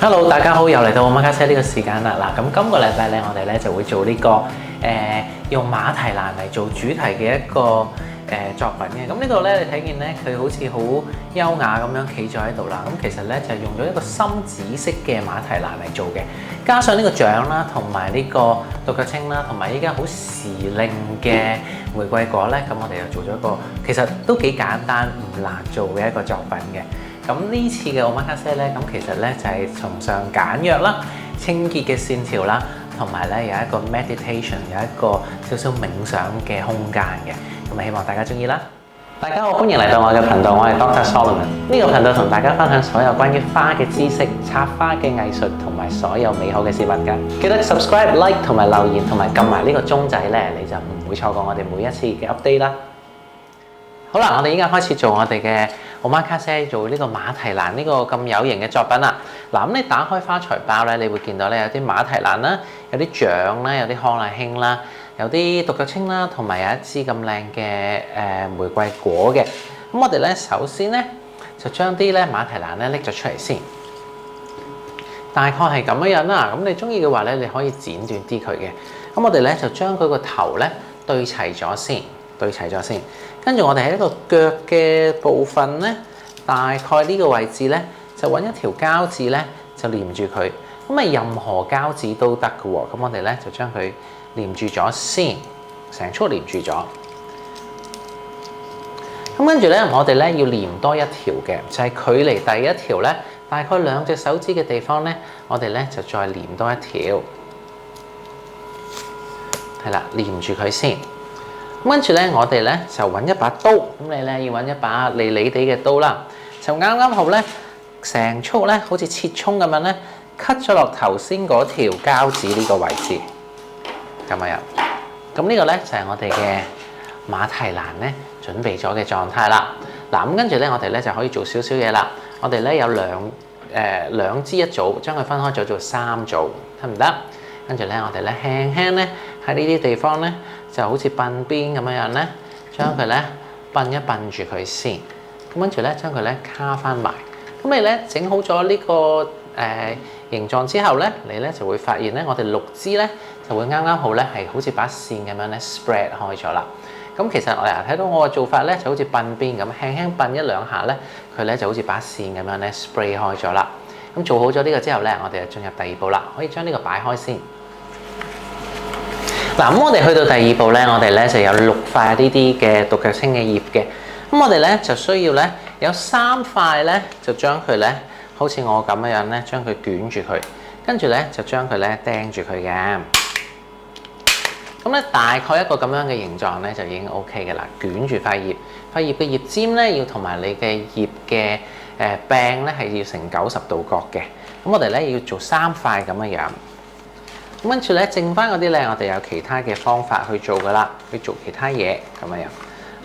Hello，大家好，又嚟到我馬卡西呢個時間啦。嗱，咁今個禮拜咧，我哋咧就會做呢用馬蹄蘭嚟做主題嘅一個作品嘅。咁呢度咧，你睇見咧，佢好似好優雅咁樣企咗喺度啦。咁其實咧就係用咗一個深紫色嘅馬蹄蘭嚟做嘅，加上呢個獎啦，同埋呢個獨腳青啦，同埋依家好時令嘅玫瑰果咧，咁我哋又做咗一個其實都幾簡單唔難做嘅一個作品嘅。咁呢次嘅Omakase咧，咁其實咧就係崇尚簡約啦、清潔嘅線條啦，同埋咧有一個 meditation， 有一個少少冥想嘅空間嘅。咁希望大家中意啦！大家好，歡迎嚟到我嘅頻道，我係 Dr. Solomon。呢個頻道同大家分享所有關於花嘅知識、插花嘅藝術同埋所有美好嘅事物㗎。記得 subscribe、like 同埋留言同埋撳埋呢個鐘仔咧，你就唔會錯過我哋每一次嘅 update 啦。好啦，我哋依家開始做我哋嘅Omakase，做呢個馬蹄蘭呢個咁有型嘅作品啦。嗱，咁你打開花材包咧，你會見到咧有啲馬蹄蘭啦，有啲獎啦，有啲康乃馨啦，有啲獨腳青啦，同埋有一支咁靚嘅玫瑰果嘅。咁我哋咧首先咧就將啲咧馬蹄蘭咧拎咗出嚟先，大概係咁樣啦。咁你中意嘅話咧，你可以剪短啲佢嘅。咁我哋咧就將佢個頭咧對齊咗先。跟住我哋喺呢個腳嘅部分咧，大概呢個位置咧，就揾一條膠紙咧，就黏住佢。咁啊，任何膠紙都得嘅喎。咁我哋咧就將佢黏住咗先，成束黏住咗。咁跟住咧，我哋咧要黏多一條嘅，就係距離第一條咧，大概兩隻手指嘅地方咧，我哋咧就再黏多一條。係啦，黏住佢先。咁跟住咧，我哋咧就揾一把刀，咁你咧要揾一把利利地嘅刀啦，就啱啱好咧，成束咧好似切葱咁樣咧，cut 咗落頭先嗰條膠紙呢個位置，咁樣。咁呢個咧就係我哋嘅馬蹄蘭咧準備咗嘅狀態啦。嗱，咁跟住咧，我哋咧就可以做少少嘢啦。我哋咧有兩支一組，將佢分開咗做3組，得唔得？跟住咧，我哋咧輕輕咧喺呢啲地方咧，就好似鬢邊咁樣咧，將佢咧鬢一鬢住佢先。咁跟住咧，將佢咧卡翻埋。咁你咧整好咗呢個形狀之後咧，你咧就會發現咧，我哋6支咧就會啱啱好咧係好似把線咁樣咧 spread 開咗啦。咁其實我哋睇到我嘅做法咧，就好似鬢邊咁，輕輕鬢一兩下咧，佢咧就好似把線咁樣咧 spray 開咗啦。咁做好咗呢個之後咧，我哋就進入第2步啦，可以將呢個擺開先。嗱，咁我哋去到第2步咧，我哋咧就有6塊呢啲嘅獨腳青嘅葉嘅。咁我哋咧就需要咧有3塊咧，就將佢咧好似我咁樣咧，將佢捲住佢，跟住咧就將佢咧釘住佢嘅。咁咧大概一個咁樣嘅形狀咧就已經 OK 嘅啦。捲住塊葉嘅葉尖咧要同埋你嘅葉嘅柄咧係要成90度角嘅。咁我哋咧要做3塊咁樣樣。咁跟住咧，剩翻嗰啲咧，我哋有其他嘅方法去做噶啦，去做其他嘢咁樣樣。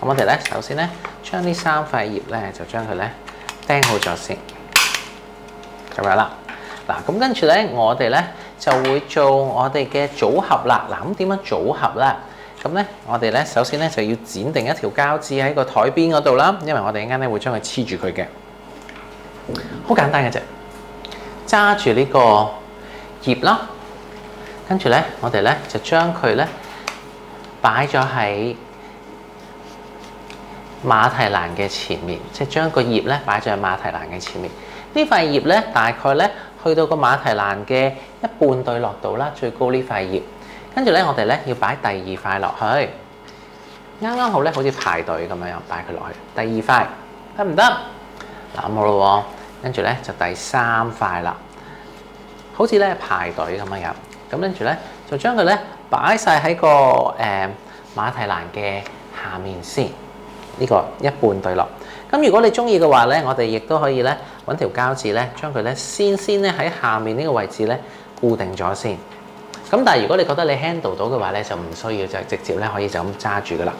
咁我哋咧，首先咧，將呢3塊葉咧，就將佢咧釘好咗先，咁樣啦。嗱，咁跟住咧，我哋咧就會做我哋嘅組合啦。嗱，咁點樣組合咧？咁咧，我哋咧首先咧就要剪定一條膠紙喺個台邊嗰度啦，因為我哋陣間咧會將佢黐住佢嘅。好簡單嘅啫，揸住呢個葉啦。跟住咧，我哋咧就將佢咧擺咗喺馬蹄蘭嘅前面，即係將個葉咧擺咗喺馬蹄蘭嘅前面。呢塊葉咧大概咧去到個馬蹄蘭嘅一半對落度啦，最高呢塊葉。跟住咧，我哋咧要擺第2塊落去，啱啱好咧，好似排隊咁樣擺佢落去。第2塊得唔得？嗱，咁好咯喎。跟住咧就第3塊啦，好似咧排隊咁樣。咁跟住咧，就將佢咧擺晒喺個馬蹄蘭嘅下面先，呢個一半對落。咁如果你中意嘅話咧，我哋亦都可以咧揾條膠紙咧，將佢咧先咧喺下面呢個位置咧固定咗先。咁但係如果你覺得你 handle 到嘅話咧，就唔需要就直接咧可以就咁揸住噶啦。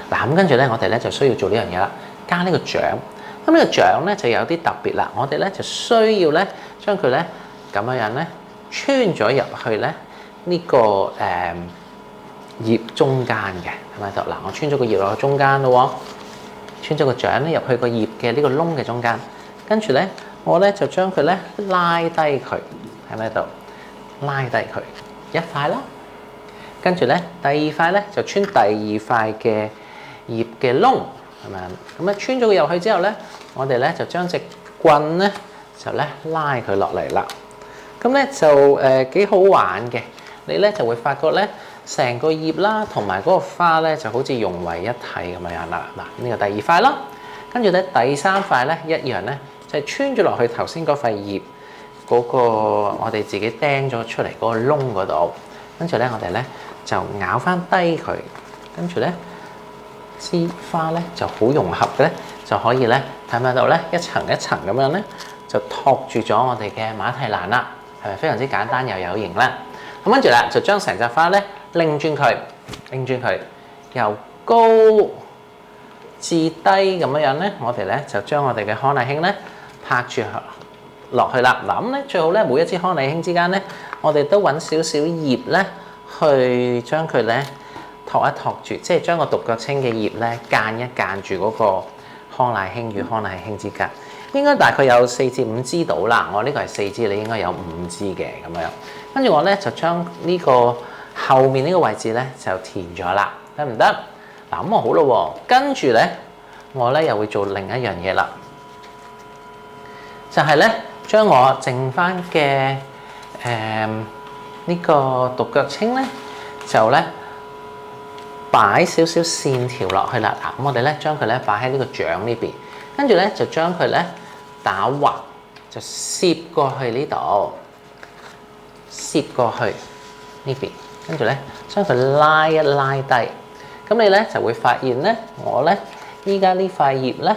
嗱，咁跟住咧，我哋咧就需要做呢樣嘢啦，加呢個獎。咁呢個獎咧就有啲特別啦，我哋咧就需要咧將佢咧咁樣咧穿咗入去咧呢個葉中間嘅，係咪得？嗱，我穿咗個葉落去中間咯喎，穿咗個獎咧入去個葉嘅呢個窿嘅中間，跟住咧我咧就將佢咧拉低佢喺呢度，拉低佢一塊啦。跟住咧第二塊咧就穿第二塊嘅葉嘅窿，係咪？咁啊穿咗佢入去之後咧，我哋咧就將隻棍咧就咧拉佢落嚟啦。咁咧就幾好玩嘅，你咧就會發覺咧成個葉啦同埋嗰個花咧就好似融為一體咁樣啦。嗱，呢個第二塊啦，跟住咧第三塊咧一樣咧就係穿咗落去頭先嗰塊葉嗰個我哋自己釘咗出嚟嗰個窿嗰度，跟住咧我哋咧就咬翻低佢，跟住咧枝花咧就好融合嘅咧就可以咧睇唔睇到咧一層一層咁樣咧就托住咗我哋嘅馬蹄蘭啦。係咪非常之簡單又有型啦？咁跟住啦，就將成隻花咧擰轉佢，由高至低咁樣咧，我哋咧就將我哋嘅康乃馨咧拍住落去啦。嗱咁咧最好咧每一支康乃馨之間咧，我哋都揾少少葉咧去將佢咧托一托住，即係將個獨腳青嘅葉咧間一間住嗰個康乃馨與康乃馨之間。應該大概有4至5支到啦，我呢個係4支，你應該有5支嘅咁樣。跟住我咧就將呢個後面呢個位置咧就填咗啦，得唔得？嗱咁我好咯喎，跟住咧我咧又會做另一樣嘢啦，就係咧將我剩翻嘅呢個獨腳青咧就咧擺少少線條落去啦。嗱咁我哋咧將佢咧擺喺呢個掌呢邊。跟住咧就將佢咧打橫，就攝過去呢度，攝過去呢邊。跟住咧將佢拉一拉低，咁你咧就會發現咧，我咧依家呢塊葉咧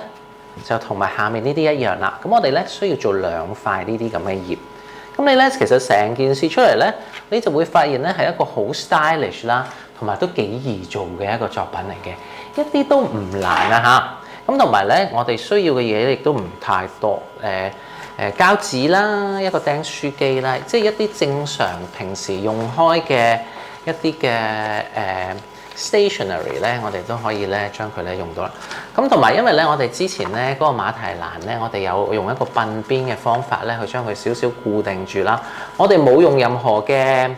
就同埋下面呢啲一樣啦。咁我哋咧需要做2塊呢啲咁嘅葉。咁你咧其實成件事出嚟咧，你就會發現咧係一個好 stylish 啦，同埋都幾易做嘅一個作品嚟嘅，一啲都唔難啊嚇！咁同埋咧，我哋需要嘅嘢亦都唔太多，膠紙啦，一個釘書機啦，即係一啲正常平時用開嘅一啲嘅stationery 咧，我哋都可以咧將佢咧用到啦。咁同埋因為咧，我哋之前咧嗰個馬蹄蘭咧，我哋有用一個鬢邊嘅方法咧，去將佢少少固定住啦。我哋冇用任何嘅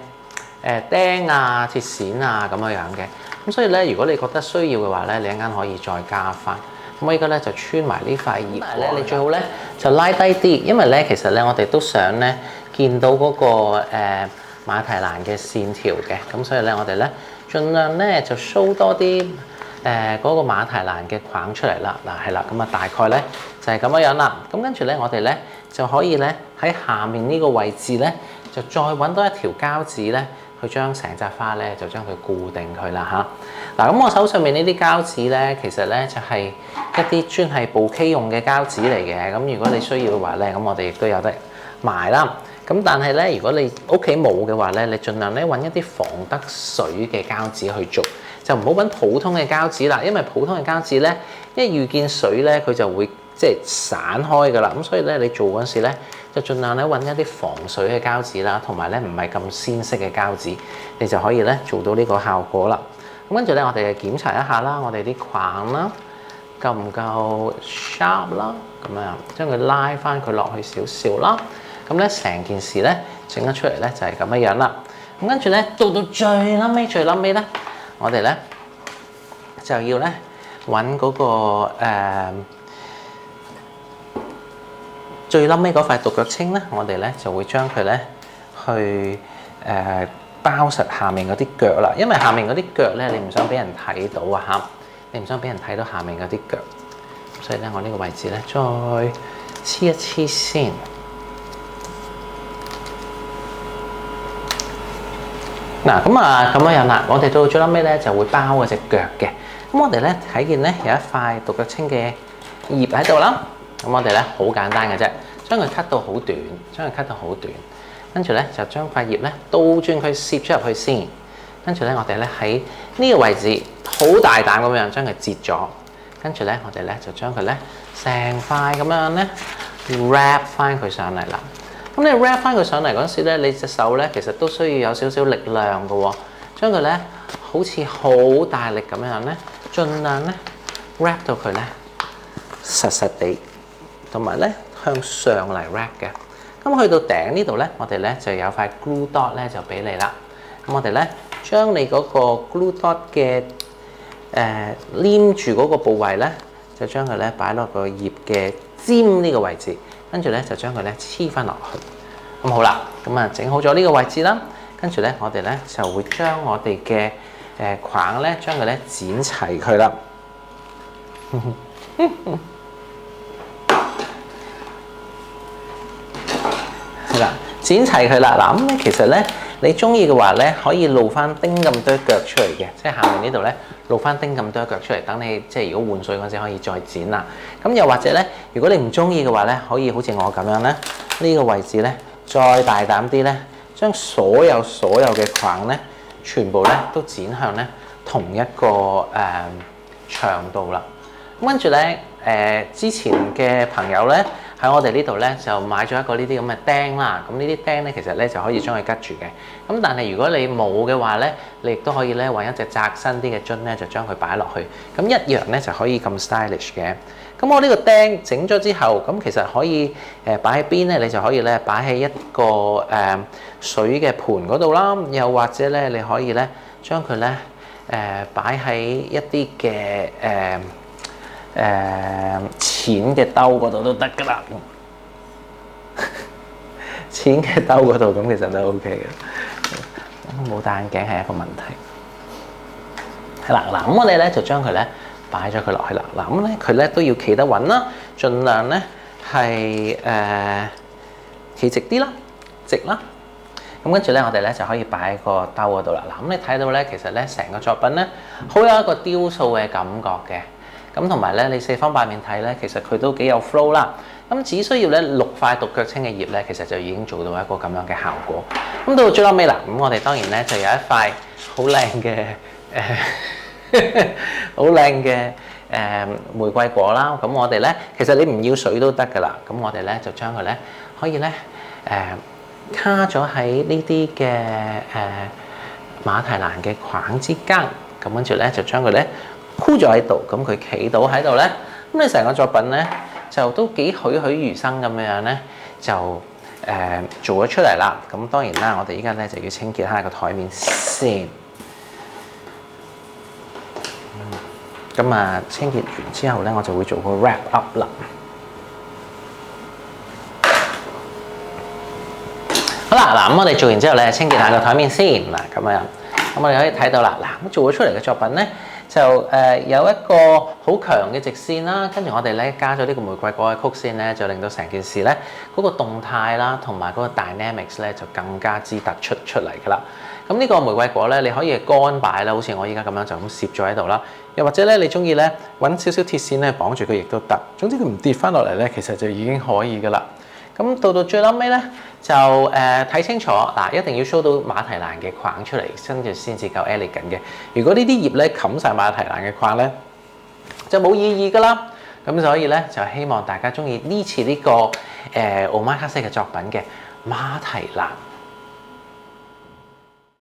釘啊、鐵線啊咁樣嘅。咁所以咧，如果你覺得需要嘅話咧，你一陣間可以再加翻。咁我依家咧就穿埋呢塊葉咧，你最好咧就拉低啲，因為咧其實咧我哋都想咧見到嗰個馬蹄蘭嘅線條嘅，咁所以咧我哋咧盡量咧就 show 多啲嗰個馬蹄蘭嘅框出嚟啦。嗱係啦，咁啊大概咧就係咁樣啦。咁跟住咧我哋咧就可以咧喺下面呢個位置咧就再揾多一條膠紙咧。去將成扎花咧就將佢固定佢啦嚇。嗱咁我手上面呢啲膠紙咧，其實咧就係一啲專係bouquet用嘅膠紙嚟嘅。咁如果你需要嘅話咧，咁我哋亦都有得賣啦。咁但係咧，如果你屋企冇嘅話咧，你盡量咧揾一啲防得水嘅膠紙去做，就唔好揾普通嘅膠紙啦。因為普通嘅膠紙咧，一遇見水咧，佢就會即係散開㗎啦。咁所以咧，你做嗰陣時咧，就盡量咧揾一啲防水嘅膠紙啦，同埋咧唔係咁鮮色嘅膠紙，你就可以咧做到呢個效果啦。咁跟住咧，我哋檢查一下啦，我哋啲框啦夠唔夠 sharp 啦，咁樣將佢拉翻佢落去少少啦。咁咧成件事咧整得出嚟咧就係咁樣樣啦。咁跟住咧到最撚尾咧，我哋咧就要咧揾嗰個最撚尾嗰塊獨腳青咧，我哋咧就會將佢咧去包實下面嗰啲腳啦，因為下面嗰啲腳咧你唔想俾人睇到啊嚇，你唔想俾人睇到下面嗰啲腳，所以咧我呢個位置咧再黐一黐先。嗱咁啊咁樣啦，我哋到最撚尾咧就會包嗰隻腳嘅。咁我哋咧睇見咧有一塊獨腳青嘅葉喺度啦。咁我哋咧好簡單嘅啫，將佢 cut 到好短，跟住咧就將塊葉咧倒轉佢攝咗入去先，跟住咧我哋咧喺呢個位置好大膽咁樣將佢截咗，跟住咧我哋咧就將佢咧成塊咁樣咧 wrap 翻佢上嚟啦。咁你 wrap 翻佢上嚟嗰陣時咧，你隻手咧其實都需要有少少力量嘅喎，將佢咧好似好大力咁樣咧，盡量咧 wrap 到佢咧實實地。同埋咧，向上嚟 wrap 嘅。咁去到頂呢度咧，我哋咧就有塊 glue dot 咧就俾你啦。咁我哋咧將你嗰個 glue dot 嘅黏住嗰個部位咧，就將佢咧擺落個葉嘅尖呢個位置，跟住咧就將佢咧黐翻落去。咁好啦，咁啊整好咗呢個位置啦，跟住咧我哋咧就會將我哋嘅框咧將佢咧剪齊佢啦。係啦，剪齊佢啦。嗱咁咧，其實咧你中意嘅話咧，可以露翻丁咁多腳出嚟嘅，即係下面呢度咧露翻丁咁多腳出嚟，等你即係如果換水嗰陣時可以再剪啦。咁又或者咧，如果你唔中意嘅話咧，可以好似我咁樣咧，呢個位置咧再大膽啲咧，將所有嘅框咧，全部咧都剪向咧同一個長度啦。咁跟住咧之前嘅朋友咧。喺我哋呢度咧就買咗一個呢啲咁嘅釘啦，咁呢啲釘咧其實咧就可以將佢拮住嘅。咁但係如果你冇嘅話咧，你亦都可以咧揾一隻窄身啲嘅樽咧，就將佢擺落去，咁一樣咧就可以咁 stylish 嘅。咁我呢個釘整咗之後，咁其實可以擺喺邊咧？你就可以咧擺喺一個水嘅盤嗰度啦，又或者咧你可以咧將佢咧擺喺一啲嘅淺嘅兜嗰度都得㗎啦，淺嘅兜嗰度咁其實都 OK 嘅。冇戴眼鏡係一個問題。係啦，嗱咁我哋咧就將佢咧擺咗佢落去啦。嗱咁咧佢咧都要企得穩啦，盡量咧係企直啲啦，直啦。咁跟住咧我哋咧就可以擺喺個兜嗰度啦。嗱咁你睇到咧其實咧成個作品咧好有一個雕塑嘅感覺嘅。咁同埋咧，你四方八面睇咧，其實佢都幾有 flow 啦。咁只需要咧6塊獨腳青嘅葉咧，其實就已經做到一個咁樣嘅效果。咁到最後尾啦，咁我哋當然咧就有一塊好靚嘅好靚嘅玫瑰果啦。咁我哋咧其實你唔要水都得㗎啦。咁我哋咧就將佢咧可以咧卡咗喺呢啲嘅馬蹄蘭嘅框之間。咁跟住咧就將佢咧箍咗喺度，咁佢企到喺度咧，咁你成個作品咧就都幾栩栩如生咁樣咧，就做咗出嚟啦。咁當然啦，我哋依家咧就要清潔下個台面先。咁啊，清潔完之後咧，我就會做個 wrap up 啦。好啦，嗱咁我哋做完之後咧，清潔下個台面先嗱，咁樣，咁我哋可以睇到啦。嗱，咁做咗出嚟嘅作品咧。就有一個好強嘅直線啦，跟住我哋咧加咗呢個玫瑰果嘅曲線咧，就令到成件事咧嗰個動態啦，同埋嗰個 dynamics 咧就更加之突出嚟㗎啦。咁呢個玫瑰果咧，你可以乾擺啦，好似我依家咁樣就咁攝咗喺度啦。又或者咧，你中意咧揾少少鐵線咧綁住佢亦都得。總之佢唔跌翻落嚟咧，其實就已經可以㗎啦。咁到最後尾咧，就睇清楚嗱，一定要 show 到馬蹄蘭嘅框出嚟，跟住先至夠 elegant 嘅。如果呢啲葉咧冚晒馬蹄蘭嘅框咧，就冇意義㗎啦。咁所以咧，就希望大家中意呢次呢個Omakase嘅作品嘅馬蹄蘭。